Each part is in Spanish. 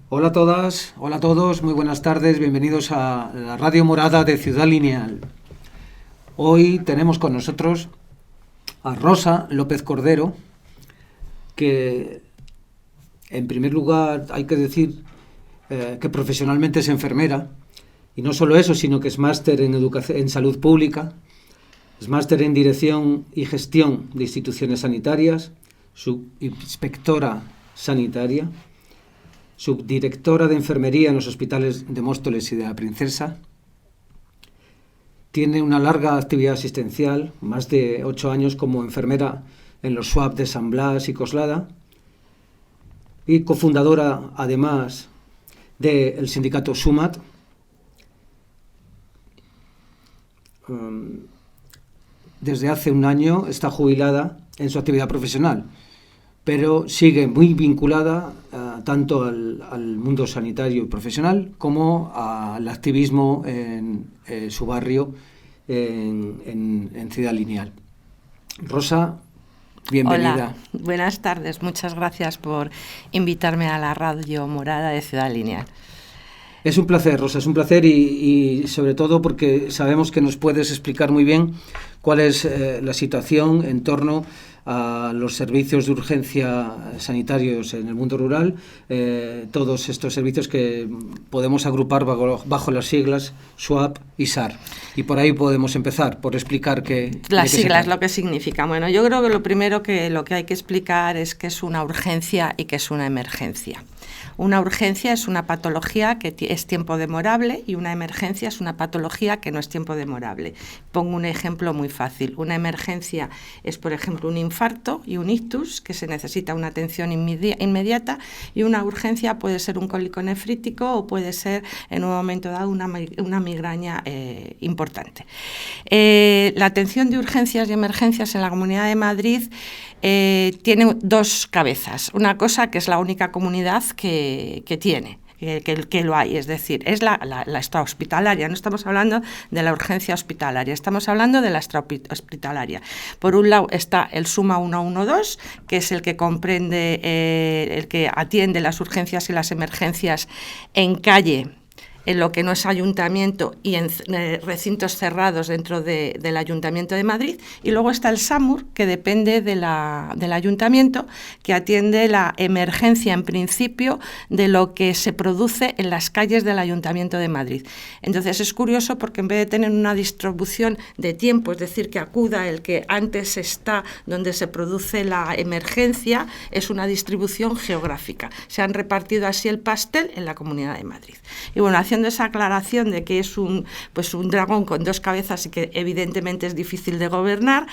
Hola a todas, hola a todos, muy buenas tardes, bienvenidos a la Radio Morada de Ciudad Lineal. Hoy tenemos con nosotros a Rosa López Cordero, que en primer lugar hay que decir que profesionalmente es enfermera, y no solo eso, sino que es máster en salud pública, es máster en dirección y gestión de instituciones sanitarias, subinspectora sanitaria, subdirectora de enfermería en los hospitales de Móstoles y de la Princesa. Tiene una larga actividad asistencial, más de 8 años como enfermera en los SWAP de San Blas y Coslada, y cofundadora además del sindicato SUMAT. Desde hace un año está jubilada en su actividad profesional, pero sigue muy vinculada tanto al mundo sanitario y profesional como al activismo en su barrio en Ciudad Lineal. Rosa, bienvenida. Hola, buenas tardes. Muchas gracias por invitarme a la Radio Morada de Ciudad Lineal. Es un placer, Rosa, es un placer y sobre todo porque sabemos que nos puedes explicar muy bien cuál es la situación en torno a los servicios de urgencia sanitarios en el mundo rural, todos estos servicios que podemos agrupar bajo las siglas SWAP y SAR. Y por ahí podemos empezar, por explicar las siglas, lo que significa. Bueno, yo creo que lo primero lo que hay que explicar es qué es una urgencia y qué es una emergencia. Una urgencia es una patología que es tiempo demorable y una emergencia es una patología que no es tiempo demorable. Pongo un ejemplo muy fácil. Una emergencia es, por ejemplo, un infarto y un ictus, que se necesita una atención inmediata, y una urgencia puede ser un cólico nefrítico o puede ser, en un momento dado, una migraña importante. La atención de urgencias y emergencias en la Comunidad de Madrid tiene dos cabezas. Una cosa que es la única comunidad que tiene, que lo hay, es decir, es la extrahospitalaria. No estamos hablando de la urgencia hospitalaria, estamos hablando de la extrahospitalaria. Por un lado está el SUMA 112, que es el que comprende, el que atiende las urgencias y las emergencias en calle, en lo que no es ayuntamiento y en recintos cerrados dentro del Ayuntamiento de Madrid, y luego está el SAMUR, que depende del ayuntamiento, que atiende la emergencia en principio de lo que se produce en las calles del Ayuntamiento de Madrid. Entonces es curioso porque en vez de tener una distribución de tiempo, es decir, que acuda el que antes está donde se produce la emergencia, es una distribución geográfica. Se han repartido así el pastel en la Comunidad de Madrid. Y bueno, haciendo esa aclaración de que es un dragón con dos cabezas y que evidentemente es difícil de gobernar,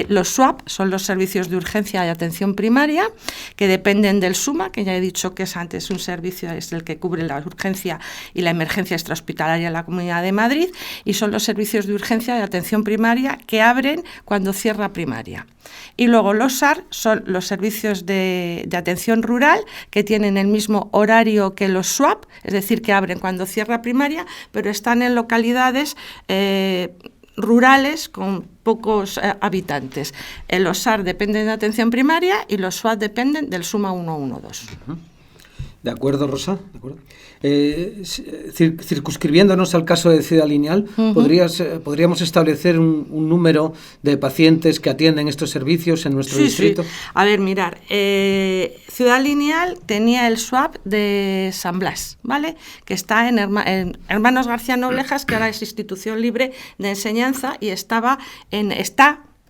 los SWAP son los servicios de urgencia y atención primaria, que dependen del SUMA, que ya he dicho que es antes un servicio, es el que cubre la urgencia y la emergencia extrahospitalaria en la Comunidad de Madrid, y son los servicios de urgencia y atención primaria que abren cuando cierra primaria. Y luego los SAR son los servicios de atención rural, que tienen el mismo horario que los SWAP, es decir, que abren cuando cierra primaria, pero están en localidades rurales con pocos habitantes. Los SAR dependen de atención primaria y los SWAP dependen del SUMA 112. Uh-huh. De acuerdo, Rosa. De acuerdo. Circunscribiéndonos al caso de Ciudad Lineal, uh-huh, ¿podríamos establecer un número de pacientes que atienden estos servicios en nuestro distrito? Sí. A ver, mirar, Ciudad Lineal tenía el SWAP de San Blas, ¿vale? Que está en Hermanos García Noblejas, que ahora es institución libre de enseñanza, y está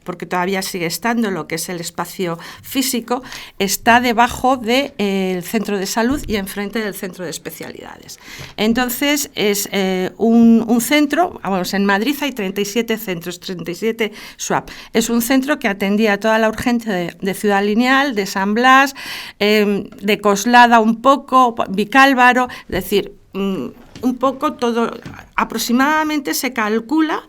porque todavía sigue estando lo que es el espacio físico, está debajo del centro de salud y enfrente del centro de especialidades. Entonces es un centro, vamos, en Madrid hay 37 centros, 37 SWAP. Es un centro que atendía toda la urgencia de Ciudad Lineal, de San Blas, de Coslada un poco, Vicálvaro, es decir, un poco todo. Aproximadamente se calcula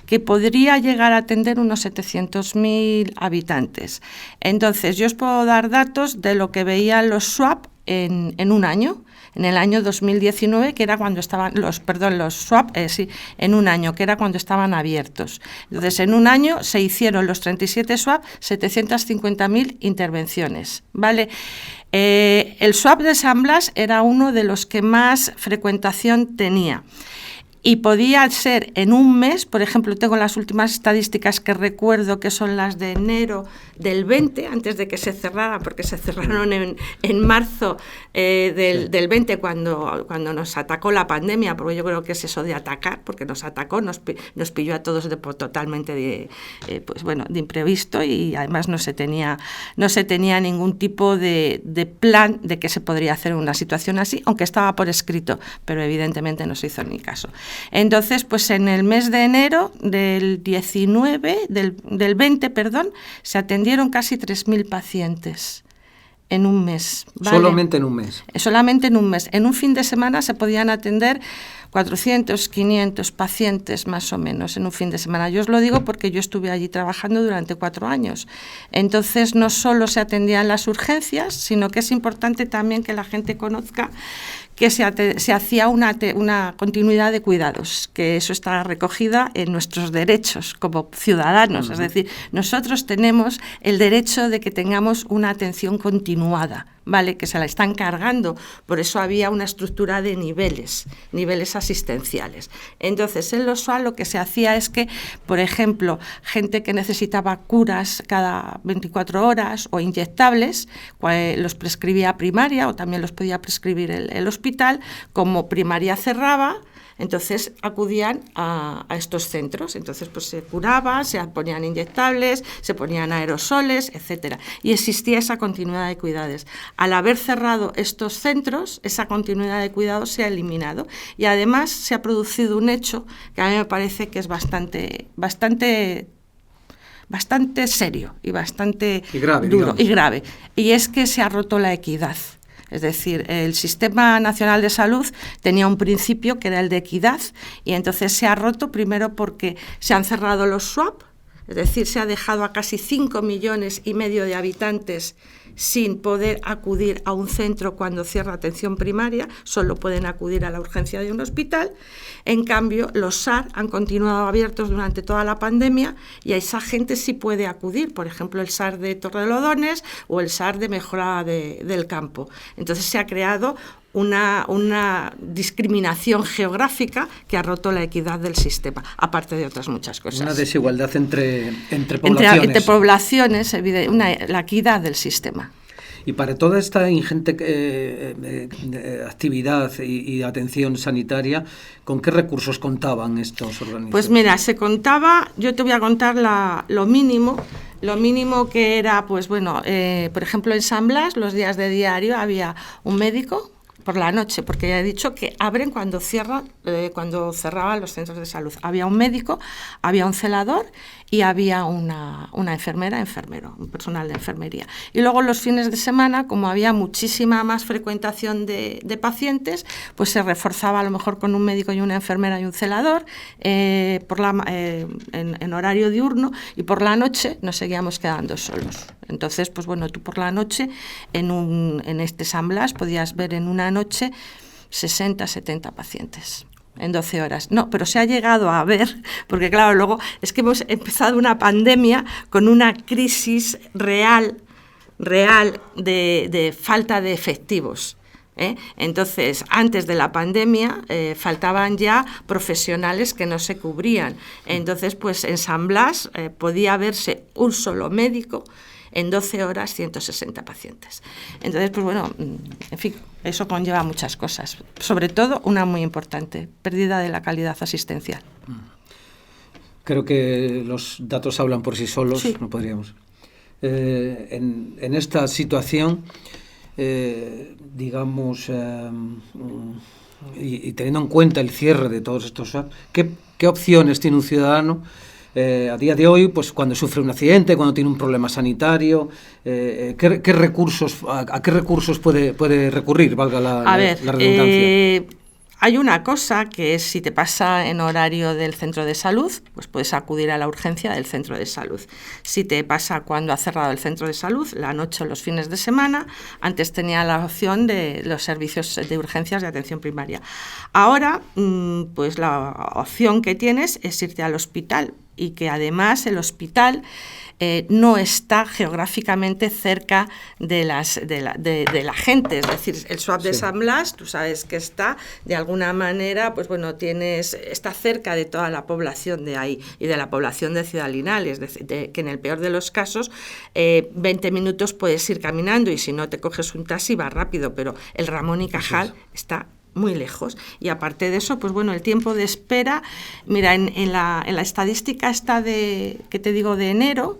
que podría llegar a atender unos 700.000 habitantes. Entonces, yo os puedo dar datos de lo que veían los SWAP en un año. En el año 2019, que era cuando estaban los swap, en un año, que era cuando estaban abiertos. Entonces, en un año se hicieron los 37 swap, 750.000 intervenciones, ¿vale? El swap de San Blas era uno de los que más frecuentación tenía. Y podía ser en un mes, por ejemplo, tengo las últimas estadísticas que recuerdo, que son las de enero del 20, antes de que se cerrara, porque se cerraron en marzo del 20, cuando nos atacó la pandemia, porque yo creo que es eso de atacar, porque nos atacó, nos pilló a todos totalmente de imprevisto, y además no se tenía ningún tipo de plan de que se podría hacer una situación así, aunque estaba por escrito, pero evidentemente no se hizo ni caso. Entonces, pues en el mes de enero del 20, se atendieron casi 3.000 pacientes en un mes. ¿Vale? Solamente en un mes. Solamente en un mes. En un fin de semana se podían atender 400, 500 pacientes más o menos en un fin de semana. Yo os lo digo porque yo estuve allí trabajando durante 4 años. Entonces, no solo se atendían las urgencias, sino que es importante también que la gente conozca que se hacía una continuidad de cuidados, que eso está recogida en nuestros derechos como ciudadanos. Es decir, nosotros tenemos el derecho de que tengamos una atención continuada, ¿vale? Que se la están cargando. Por eso había una estructura de niveles asistenciales. Entonces, en los SUAL lo que se hacía es que, por ejemplo, gente que necesitaba curas cada 24 horas o inyectables, los prescribía primaria, o también los podía prescribir el hospital. Como primaria cerraba, entonces acudían a estos centros. Entonces, pues se curaba, se ponían inyectables, se ponían aerosoles, etcétera. Y existía esa continuidad de cuidados. Al haber cerrado estos centros, esa continuidad de cuidados se ha eliminado. Y además se ha producido un hecho que a mí me parece que es bastante serio y bastante grave, duro y grave. Y es que se ha roto la equidad. Es decir, el Sistema Nacional de Salud tenía un principio que era el de equidad, y entonces se ha roto primero porque se han cerrado los SUAP, es decir, se ha dejado a casi 5,5 millones de habitantes sin poder acudir a un centro cuando cierra atención primaria, solo pueden acudir a la urgencia de un hospital. En cambio, los SAR han continuado abiertos durante toda la pandemia y a esa gente sí puede acudir, por ejemplo, el SAR de Torrelodones o el SAR de Mejora del Campo. Entonces se ha creado una discriminación geográfica que ha roto la equidad del sistema, aparte de otras muchas cosas. Una desigualdad entre poblaciones. Entre poblaciones, la equidad del sistema. Y para toda esta ingente actividad y atención sanitaria, ¿con qué recursos contaban estos organismos? Pues mira, yo te voy a contar lo mínimo que era, pues bueno, por ejemplo en San Blas, los días de diario había un médico por la noche, porque ya he dicho que abren cuando cerraban los centros de salud. Había un médico, había un celador y había una enfermero, un personal de enfermería. Y luego los fines de semana, como había muchísima más frecuentación de pacientes, pues se reforzaba a lo mejor con un médico y una enfermera y un celador en horario diurno, y por la noche nos seguíamos quedando solos. Entonces, pues bueno, tú por la noche en este San Blas podías ver en una noche 60, 70 pacientes en 12 horas. No, pero se ha llegado a ver, porque claro, luego es que hemos empezado una pandemia con una crisis real de falta de efectivos. Entonces, antes de la pandemia faltaban ya profesionales que no se cubrían. Entonces, pues en San Blas podía verse un solo médico en 12 horas 160 pacientes. Entonces, pues bueno, en fin, eso conlleva muchas cosas. Sobre todo, una muy importante, pérdida de la calidad asistencial. Creo que los datos hablan por sí solos, sí. No podríamos. En esta situación, digamos, y teniendo en cuenta el cierre de todos estos SUAP, ¿qué opciones tiene un ciudadano a día de hoy, pues cuando sufre un accidente, cuando tiene un problema sanitario? ¿A qué recursos puede recurrir, valga la redundancia? Hay una cosa que es, si te pasa en horario del centro de salud, pues puedes acudir a la urgencia del centro de salud. Si te pasa cuando ha cerrado el centro de salud, la noche o los fines de semana, antes tenía la opción de los servicios de urgencias de atención primaria. Ahora, pues la opción que tienes es irte al hospital, y que además el hospital no está geográficamente cerca de la gente, es decir, el SWAP de San Blas, tú sabes que está de alguna manera, pues bueno, está cerca de toda la población de ahí y de la población de Ciudad Lineal, es decir, que en el peor de los casos 20 minutos puedes ir caminando y si no te coges un taxi va rápido, pero el Ramón y Cajal está muy lejos. Y aparte de eso, pues bueno, el tiempo de espera, mira, en la estadística esta que te digo de enero,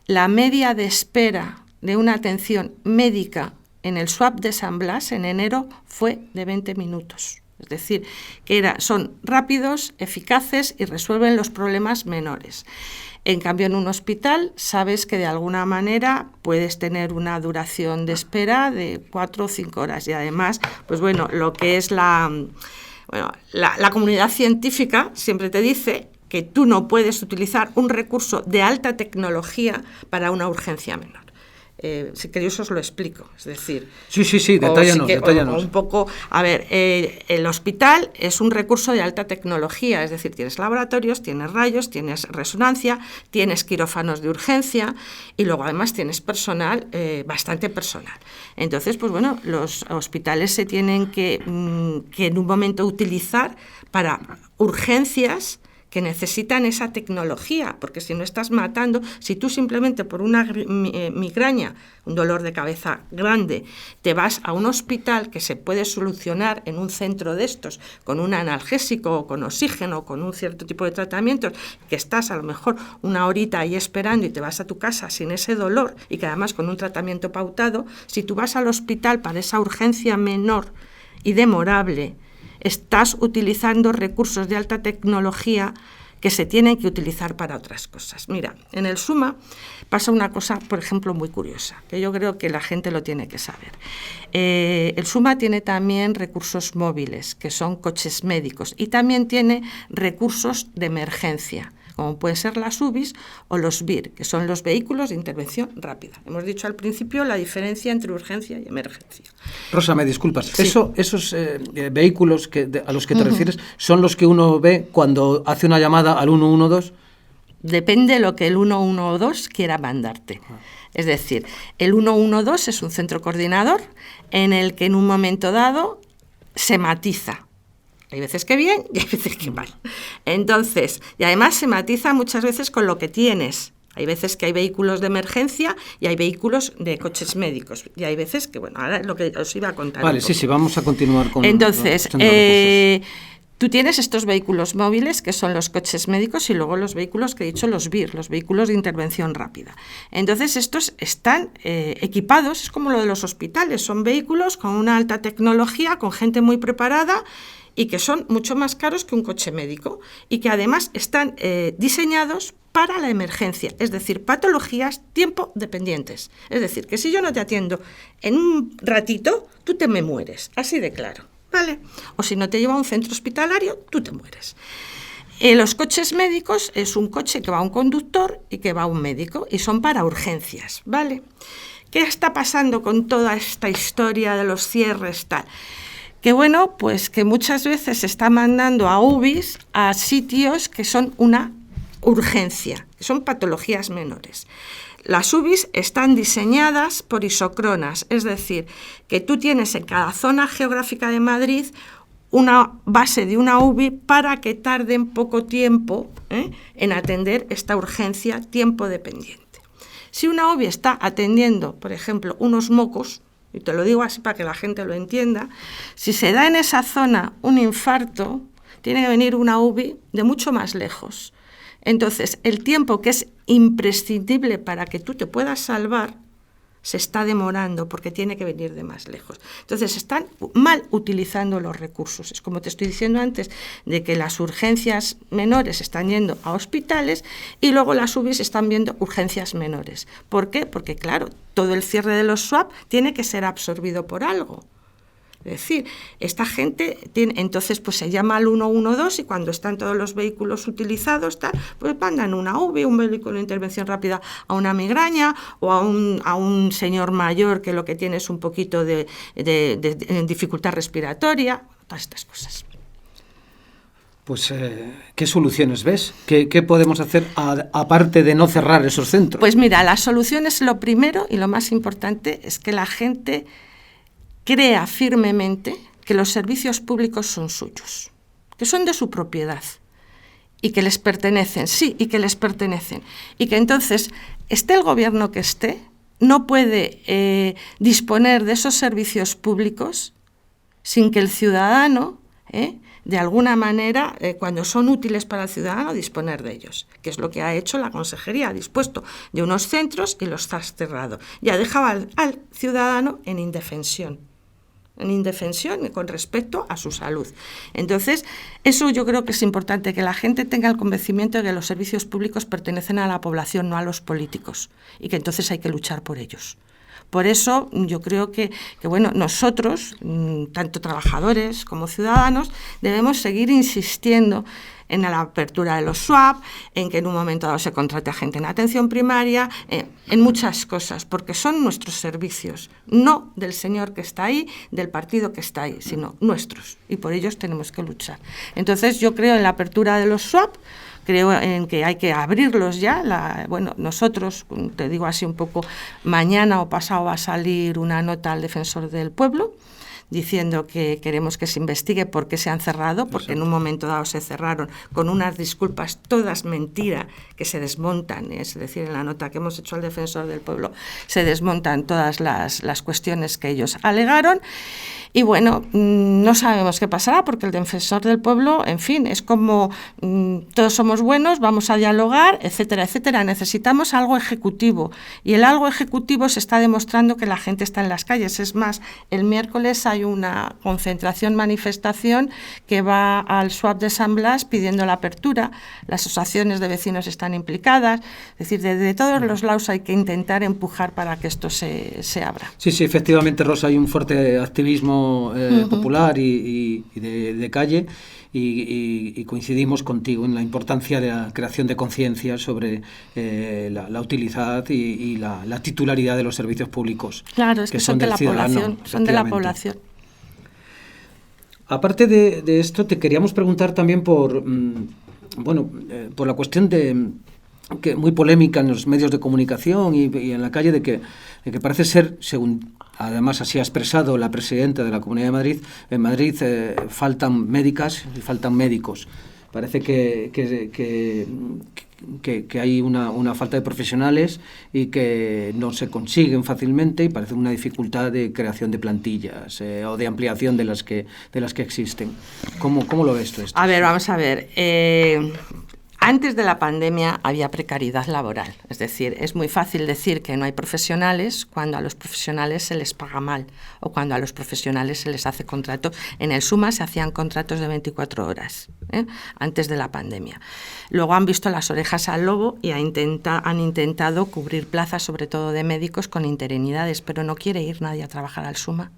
la media de espera de una atención médica en el SWAP de San Blas en enero fue de 20 minutos. Es decir, que son rápidos, eficaces y resuelven los problemas menores. En cambio, en un hospital sabes que de alguna manera puedes tener una duración de espera de 4 o 5 horas. Y además, pues bueno, lo que es la comunidad científica siempre te dice que tú no puedes utilizar un recurso de alta tecnología para una urgencia menor. Si queréis os lo explico, es decir... Sí, detállanos. Un poco, a ver, el hospital es un recurso de alta tecnología, es decir, tienes laboratorios, tienes rayos, tienes resonancia, tienes quirófanos de urgencia y luego además tienes personal, bastante personal. Entonces, pues bueno, los hospitales se tienen que en un momento utilizar para urgencias que necesitan esa tecnología, porque si no estás matando, si tú simplemente por una migraña, un dolor de cabeza grande, te vas a un hospital que se puede solucionar en un centro de estos, con un analgésico, o con oxígeno, con un cierto tipo de tratamientos, que estás a lo mejor una horita ahí esperando y te vas a tu casa sin ese dolor, y que además con un tratamiento pautado, si tú vas al hospital para esa urgencia menor y demorable, estás utilizando recursos de alta tecnología que se tienen que utilizar para otras cosas. Mira, en el SUMA pasa una cosa, por ejemplo, muy curiosa, que yo creo que la gente lo tiene que saber. El SUMA tiene también recursos móviles, que son coches médicos, y también tiene recursos de emergencia, como pueden ser las UBIs o los VIR, que son los vehículos de intervención rápida. Hemos dicho al principio la diferencia entre urgencia y emergencia. Rosa, me disculpas. Sí. Esos vehículos a los que te refieres, ¿son los que uno ve cuando hace una llamada al 112? Depende de lo que el 112 quiera mandarte. Es decir, el 112 es un centro coordinador en el que en un momento dado se matiza. Hay veces que bien y hay veces que mal. Entonces, y además se matiza muchas veces con lo que tienes. Hay veces que hay vehículos de emergencia y hay vehículos de coches médicos. Y hay veces que, bueno, ahora es lo que os iba a contar. Vale, sí, vamos a continuar con... Entonces, tú tienes estos vehículos móviles, que son los coches médicos, y luego los vehículos que he dicho, los VIR, los vehículos de intervención rápida. Entonces, estos están equipados, es como lo de los hospitales, son vehículos con una alta tecnología, con gente muy preparada, y que son mucho más caros que un coche médico, y que además están diseñados para la emergencia, es decir, patologías tiempo dependientes. Es decir, que si yo no te atiendo en un ratito, tú te me mueres, así de claro. ¿Vale? O si no te lleva a un centro hospitalario, tú te mueres. Los coches médicos es un coche que va a un conductor y que va a un médico, y son para urgencias, ¿vale? ¿Qué está pasando con toda esta historia de los cierres, tal? Que bueno, pues que muchas veces se está mandando a UBIs a sitios que son una urgencia, que son patologías menores. Las UBIs están diseñadas por isocronas, es decir, que tú tienes en cada zona geográfica de Madrid una base de una UBI para que tarden poco tiempo en atender esta urgencia tiempo dependiente. Si una UBI está atendiendo, por ejemplo, unos mocos, y te lo digo así para que la gente lo entienda, si se da en esa zona un infarto, tiene que venir una UBI de mucho más lejos. Entonces, el tiempo que es imprescindible para que tú te puedas salvar se está demorando porque tiene que venir de más lejos. Entonces, están mal utilizando los recursos. Es como te estoy diciendo antes, de que las urgencias menores están yendo a hospitales y luego las UBIs están viendo urgencias menores. ¿Por qué? Porque, claro, todo el cierre de los SWAP tiene que ser absorbido por algo. Es decir, esta gente tiene, entonces pues se llama al 112 y cuando están todos los vehículos utilizados, pues mandan una UVI, un vehículo de intervención rápida a una migraña o a un señor mayor que lo que tiene es un poquito de dificultad respiratoria, todas estas cosas. Pues, ¿qué soluciones ves? ¿Qué podemos hacer aparte de no cerrar esos centros? Pues mira, las soluciones, lo primero y lo más importante es que la gente crea firmemente que los servicios públicos son suyos, que son de su propiedad y que les pertenecen, sí, y que les pertenecen. Y que entonces, esté el gobierno que esté, no puede disponer de esos servicios públicos sin que el ciudadano, de alguna manera, cuando son útiles para el ciudadano, disponer de ellos, que es lo que ha hecho la Consejería, ha dispuesto de unos centros y los ha cerrado. Ya dejaba al ciudadano en indefensión con respecto a su salud. Entonces, eso yo creo que es importante, que la gente tenga el convencimiento de que los servicios públicos pertenecen a la población, no a los políticos, y que entonces hay que luchar por ellos. Por eso yo creo que bueno, nosotros, tanto trabajadores como ciudadanos, debemos seguir insistiendo en la apertura de los SWAP, en que en un momento dado se contrate a gente en atención primaria, en muchas cosas, porque son nuestros servicios, no del señor que está ahí, del partido que está ahí, sino nuestros, y por ellos tenemos que luchar. Entonces yo creo en la apertura de los SWAP, creo en que hay que abrirlos ya. Bueno, nosotros, te digo así un poco, mañana o pasado va a salir una nota al Defensor del Pueblo diciendo que queremos que se investigue por qué se han cerrado, porque en un momento dado se cerraron con unas disculpas todas mentira que se desmontan, es decir, en la nota que hemos hecho al Defensor del Pueblo se desmontan todas las cuestiones que ellos alegaron. Y bueno, no sabemos qué pasará, porque el Defensor del Pueblo, en fin, es como todos somos buenos, vamos a dialogar, etcétera, etcétera. Necesitamos algo ejecutivo, y el algo ejecutivo se está demostrando que la gente está en las calles. Es más, el miércoles hay una concentración, manifestación que va al SWAP de San Blas pidiendo la apertura. Las asociaciones de vecinos están implicadas. Es decir, de todos los lados hay que intentar empujar para que esto se abra. Sí, efectivamente, Rosa, hay un fuerte activismo popular y de calle, y coincidimos contigo en la importancia de la creación de conciencia sobre la utilidad y la titularidad de los servicios públicos. Claro, es que son de la población, son de la población. Aparte de esto, te queríamos preguntar también por la cuestión que muy polémica en los medios de comunicación y en la calle, de que parece ser, según además así ha expresado la presidenta de la Comunidad de Madrid, en Madrid faltan médicas y faltan médicos. Parece que hay una falta de profesionales y que no se consiguen fácilmente, y parece una dificultad de creación de plantillas o de ampliación de las que existen. ¿Cómo lo ves tú esto? A ver, vamos a ver. Antes de la pandemia había precariedad laboral, es decir, es muy fácil decir que no hay profesionales cuando a los profesionales se les paga mal o cuando a los profesionales se les hace contratos. En el SUMA se hacían contratos de 24 horas, antes de la pandemia. Luego han visto las orejas al lobo y han intentado cubrir plazas, sobre todo de médicos, con interinidades, pero no quiere ir nadie a trabajar al SUMA.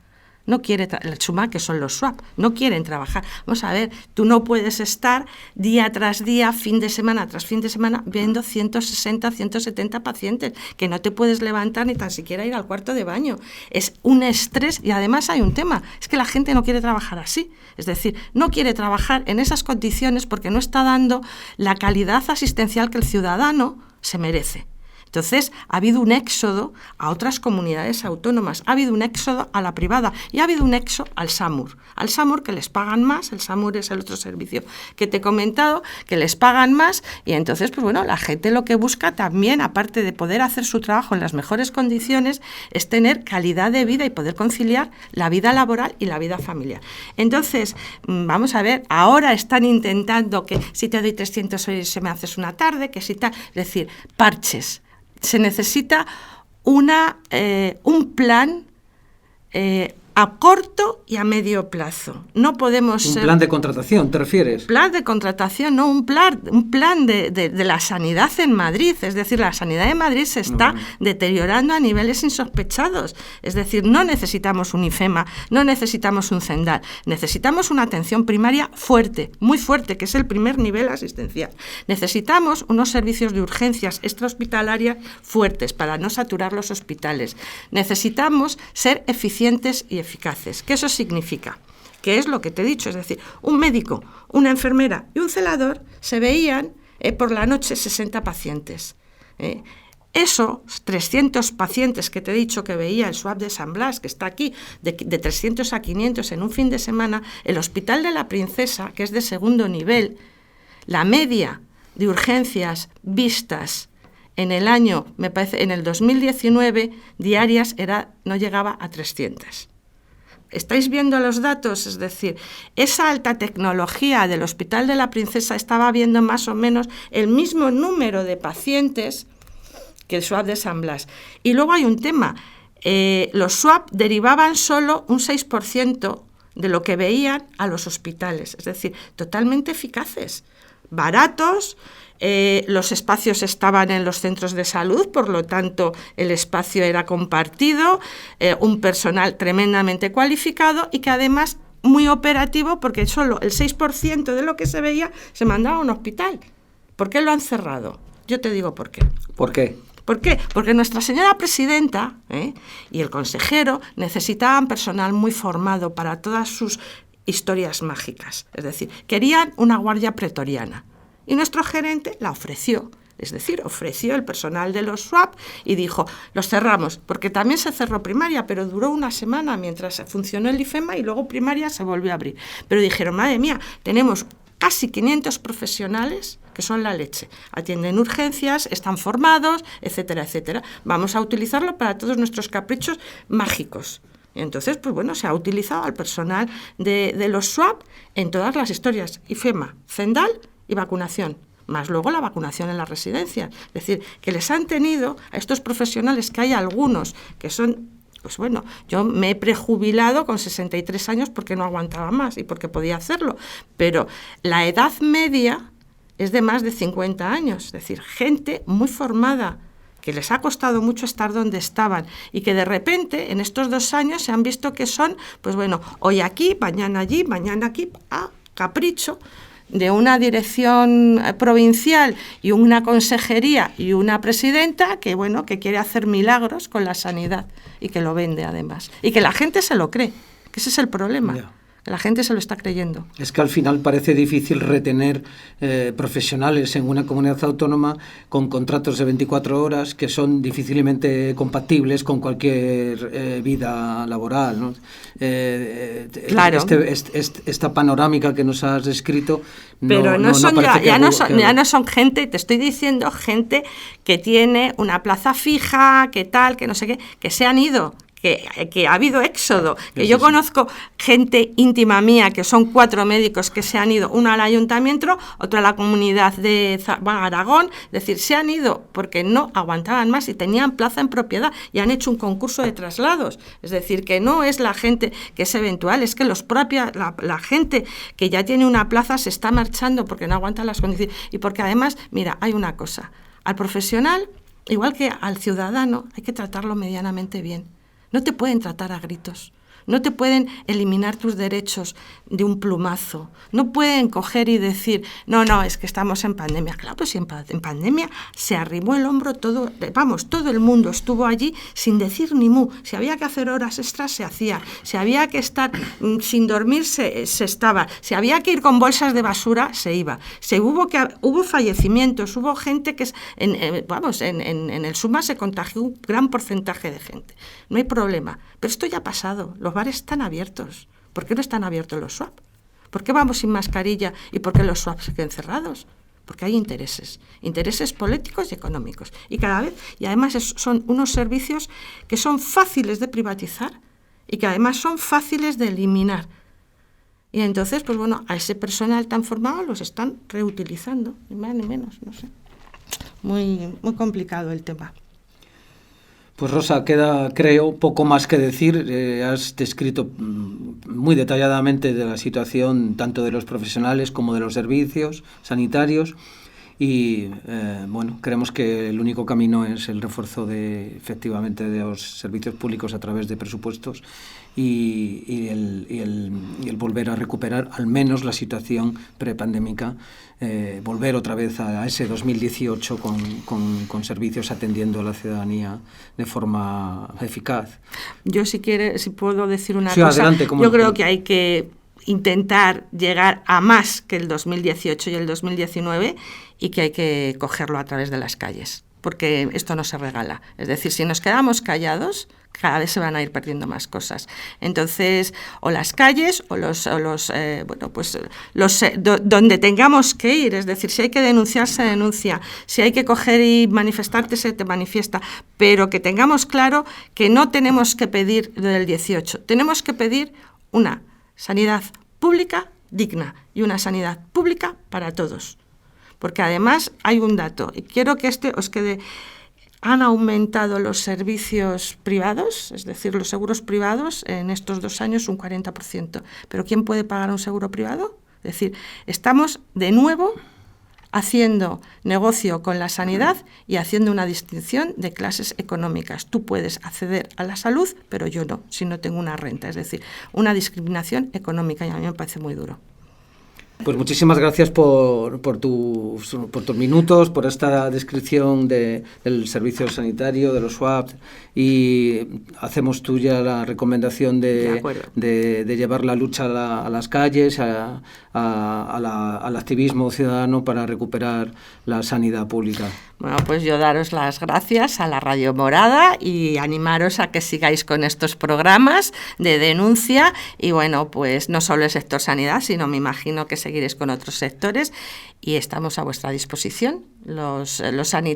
No quiere el SUMA, que son los SWAP, no quieren trabajar. Vamos a ver, tú no puedes estar día tras día, fin de semana tras fin de semana, viendo 160, 170 pacientes, que no te puedes levantar ni tan siquiera ir al cuarto de baño. Es un estrés, y además hay un tema, es que la gente no quiere trabajar así. Es decir, no quiere trabajar en esas condiciones porque no está dando la calidad asistencial que el ciudadano se merece. Entonces, ha habido un éxodo a otras comunidades autónomas, ha habido un éxodo a la privada y ha habido un éxodo al SAMUR. Al SAMUR, que les pagan más, el SAMUR es el otro servicio que te he comentado, que les pagan más, y entonces, pues bueno, la gente lo que busca también, aparte de poder hacer su trabajo en las mejores condiciones, es tener calidad de vida y poder conciliar la vida laboral y la vida familiar. Entonces, vamos a ver, ahora están intentando que si te doy 300 euros se me haces una tarde, que si tal, es decir, parches. Se necesita un plan a corto y a medio plazo. No podemos ¿Un plan de contratación, te refieres? Plan de contratación, no, un plan de la sanidad en Madrid. Es decir, la sanidad en Madrid se está deteriorando a niveles insospechados. Es decir, no necesitamos un IFEMA, no necesitamos un CENDAL, necesitamos una atención primaria fuerte, muy fuerte, que es el primer nivel asistencial. Necesitamos unos servicios de urgencias extrahospitalarias fuertes para no saturar los hospitales. Necesitamos ser eficientes y eficaces. ¿Qué eso significa? Que es lo que te he dicho, es decir, un médico, una enfermera y un celador se veían por la noche 60 pacientes. Esos 300 pacientes que te he dicho que veía el SWAP de San Blas, que está aquí, de 300 a 500 en un fin de semana, el Hospital de la Princesa, que es de segundo nivel, la media de urgencias vistas en el año, me parece, en el 2019, diarias no llegaba a 300. ¿Estáis viendo los datos? Es decir, esa alta tecnología del Hospital de la Princesa estaba viendo más o menos el mismo número de pacientes que el SWAP de San Blas. Y luego hay un tema, los SWAP derivaban solo un 6% de lo que veían a los hospitales, es decir, totalmente eficaces, baratos. Los espacios estaban en los centros de salud, por lo tanto el espacio era compartido, un personal tremendamente cualificado y que además muy operativo, porque solo el 6% de lo que se veía se mandaba a un hospital. ¿Por qué lo han cerrado? Yo te digo por qué. ¿Por qué? ¿Por qué? Porque nuestra señora presidenta y el consejero necesitaban personal muy formado para todas sus historias mágicas. Es decir, querían una guardia pretoriana. Y nuestro gerente la ofreció, es decir, ofreció el personal de los SWAP y dijo, los cerramos, porque también se cerró primaria, pero duró una semana mientras funcionó el IFEMA y luego primaria se volvió a abrir. Pero dijeron, madre mía, tenemos casi 500 profesionales que son la leche, atienden urgencias, están formados, etcétera, etcétera. Vamos a utilizarlo para todos nuestros caprichos mágicos. Y entonces, pues bueno, se ha utilizado al personal de los SWAP en todas las historias, IFEMA, CENDAL y vacunación, más luego la vacunación en las residencias. Es decir, que les han tenido a estos profesionales, que hay algunos que son, pues bueno, yo me he prejubilado con 63 años porque no aguantaba más y porque podía hacerlo, pero la edad media es de más de 50 años, es decir, gente muy formada, que les ha costado mucho estar donde estaban y que de repente en estos 2 años se han visto que son, pues bueno, hoy aquí, mañana allí, mañana aquí, a capricho de una dirección provincial y una consejería y una presidenta que, bueno, que quiere hacer milagros con la sanidad y que lo vende además. Y que la gente se lo cree, que ese es el problema. Yeah. La gente se lo está creyendo. Es que al final parece difícil retener profesionales en una comunidad autónoma con contratos de 24 horas que son difícilmente compatibles con cualquier vida laboral, ¿no? Claro. Esta panorámica que nos has descrito pero no son ya no son gente, te estoy diciendo gente que tiene una plaza fija, que tal, que no sé qué, que se han ido. Que ha habido éxodo, que yo conozco gente íntima mía, que son 4 médicos que se han ido, uno al ayuntamiento, otro a la comunidad de Aragón, es decir, se han ido porque no aguantaban más y tenían plaza en propiedad y han hecho un concurso de traslados, es decir, que no es la gente que es eventual, es que la gente que ya tiene una plaza se está marchando porque no aguanta las condiciones y porque además, mira, hay una cosa, al profesional, igual que al ciudadano, hay que tratarlo medianamente bien. No te pueden tratar a gritos, no te pueden eliminar tus derechos de un plumazo, no pueden coger y decir, no, es que estamos en pandemia. Claro, pues en pandemia se arrimó el hombro todo el mundo estuvo allí sin decir ni mu. Si había que hacer horas extras, se hacía. Si había que estar sin dormir, se estaba. Si había que ir con bolsas de basura, se iba. Hubo fallecimientos, hubo gente que, en el Suma se contagió un gran porcentaje de gente. No hay problema. Pero esto ya ha pasado. Los bares están abiertos. ¿Por qué no están abiertos los SWAP? ¿Por qué vamos sin mascarilla y por qué los SWAP se quedan cerrados? Porque hay intereses políticos y económicos. Y además son unos servicios que son fáciles de privatizar y que además son fáciles de eliminar. Y entonces, pues bueno, a ese personal tan formado los están reutilizando, ni más ni menos, no sé. Muy, muy complicado el tema. Pues Rosa, queda, creo, poco más que decir. Has descrito muy detalladamente de la situación tanto de los profesionales como de los servicios sanitarios y bueno, creemos que el único camino es el refuerzo efectivamente de los servicios públicos a través de presupuestos y el volver a recuperar al menos la situación prepandémica, volver otra vez a ese 2018 con servicios atendiendo a la ciudadanía de forma eficaz. Yo si puedo decir una sí, cosa, adelante, yo creo que hay que intentar llegar a más que el 2018 y el 2019 y que hay que cogerlo a través de las calles, porque esto no se regala. Es decir, si nos quedamos callados, cada vez se van a ir perdiendo más cosas. Entonces, o las calles o donde tengamos que ir, es decir, si hay que denunciar, se denuncia, si hay que coger y manifestarte, se te manifiesta, pero que tengamos claro que no tenemos que pedir del 18, tenemos que pedir una sanidad pública digna y una sanidad pública para todos. Porque además hay un dato, y quiero que os quede, han aumentado los servicios privados, es decir, los seguros privados en estos 2 años un 40%. ¿Pero quién puede pagar un seguro privado? Es decir, estamos de nuevo haciendo negocio con la sanidad y haciendo una distinción de clases económicas. Tú puedes acceder a la salud, pero yo no, si no tengo una renta. Es decir, una discriminación económica, y a mí me parece muy duro. Pues muchísimas gracias por tus minutos, por esta descripción del servicio sanitario, de los SWAP, y hacemos tuya la recomendación de llevar la lucha a las calles, al activismo ciudadano para recuperar la sanidad pública. Bueno, pues yo daros las gracias a la Radio Morada y animaros a que sigáis con estos programas de denuncia y bueno, pues no solo el sector sanidad, sino me imagino que seguiréis con otros sectores y estamos a vuestra disposición, los sanitarios.